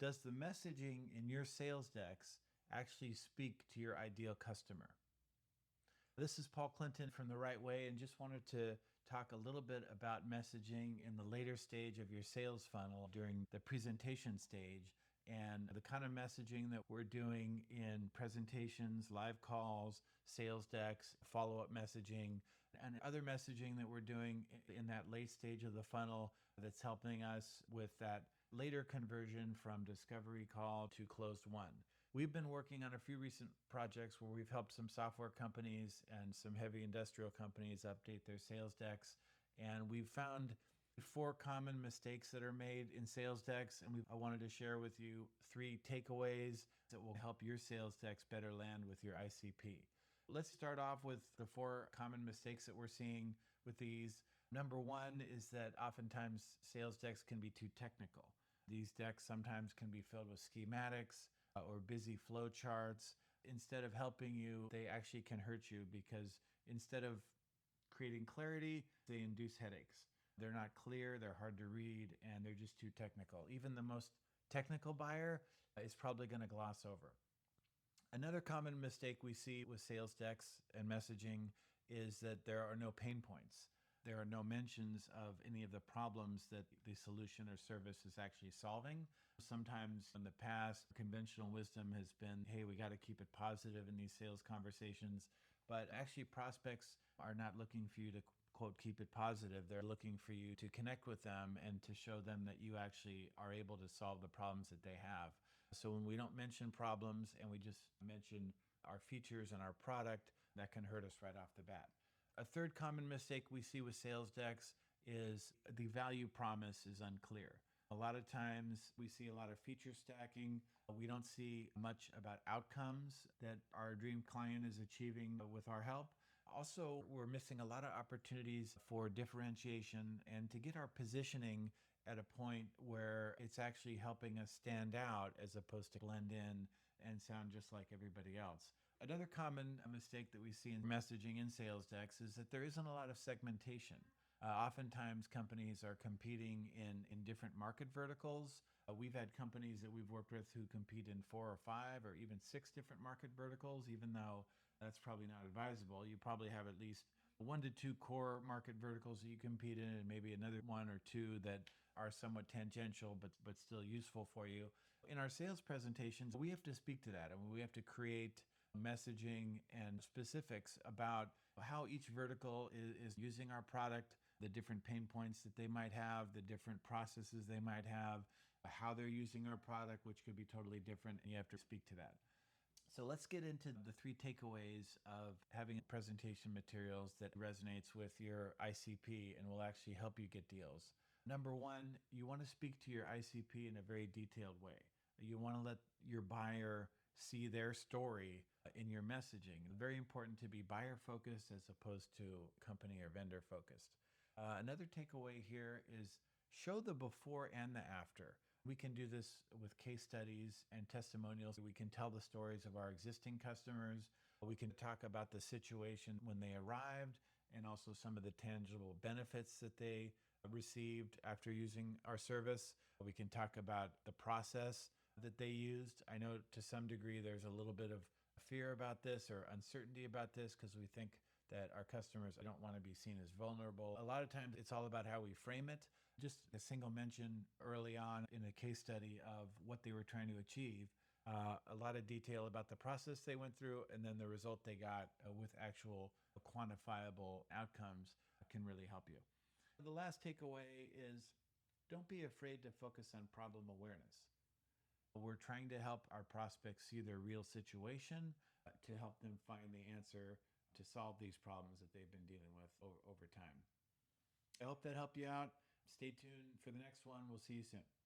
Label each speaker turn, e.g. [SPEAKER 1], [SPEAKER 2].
[SPEAKER 1] Does the messaging in your sales decks actually speak to your ideal customer? This is Paul Clinton from The Right Way, and just wanted to talk a little bit about messaging in the later stage of your sales funnel during the presentation stage and the kind of messaging that we're doing in presentations, live calls, sales decks, follow up messaging, and other messaging that we're doing in that late stage of the funnel that's helping us with that later conversion from discovery call to closed won. We've been working on a few recent projects where we've helped some software companies and some heavy industrial companies update their sales decks. And we've found four common mistakes that are made in sales decks. And I wanted to share with you three takeaways that will help your sales decks better land with your ICP. Let's start off with the four common mistakes that we're seeing with these. Number one is that oftentimes sales decks can be too technical. These decks sometimes can be filled with schematics or busy flow charts. Instead of helping you, they actually can hurt you because instead of creating clarity, they induce headaches. They're not clear, they're hard to read, and they're just too technical. Even the most technical buyer is probably going to gloss over. Another common mistake we see with sales decks and messaging is that there are no pain points. There are no mentions of any of the problems that the solution or service is actually solving. Sometimes in the past, conventional wisdom has been, hey, we got to keep it positive in these sales conversations. But actually, prospects are not looking for you to, quote, keep it positive. They're looking for you to connect with them and to show them that you actually are able to solve the problems that they have. So when we don't mention problems and we just mention our features and our product, that can hurt us right off the bat. A third common mistake we see with sales decks is the value promise is unclear. A lot of times we see a lot of feature stacking. We don't see much about outcomes that our dream client is achieving with our help. Also, we're missing a lot of opportunities for differentiation and to get our positioning at a point where it's actually helping us stand out as opposed to blend in and sound just like everybody else. Another common mistake that we see in messaging in sales decks is that there isn't a lot of segmentation. Oftentimes, companies are competing in different market verticals. We've had companies that we've worked with who compete in 4 or 5 or even 6 different market verticals, even though that's probably not advisable. You probably have at least 1 to 2 core market verticals that you compete in, and maybe another 1 or 2 that are somewhat tangential but still useful for you. In our sales presentations, we have to speak to that, and we have to create messaging and specifics about how each vertical is using our product, the different pain points that they might have, the different processes they might have, how they're using our product, which could be totally different, and you have to speak to that. So let's get into the three takeaways of having presentation materials that resonates with your ICP and will actually help you get deals. Number one, you want to speak to your ICP in a very detailed way. You want to let your buyer see their story in your messaging. Very important to be buyer focused as opposed to company or vendor focused. Another takeaway here is show the before and the after. We can do this with case studies and testimonials. We can tell the stories of our existing customers. We can talk about the situation when they arrived and also some of the tangible benefits that they received after using our service. We can talk about the process that they used. I know to some degree there's a little bit of fear about this or uncertainty about this because we think that our customers don't want to be seen as vulnerable. A lot of times it's all about how we frame it. Just a single mention early on in a case study of what they were trying to achieve, a lot of detail about the process they went through, and then the result they got with actual quantifiable outcomes can really help you. The last takeaway is don't be afraid to focus on problem awareness. We're trying to help our prospects see their real situation to help them find the answer to solve these problems that they've been dealing with over time. I hope that helped you out. Stay tuned for the next one. We'll see you soon.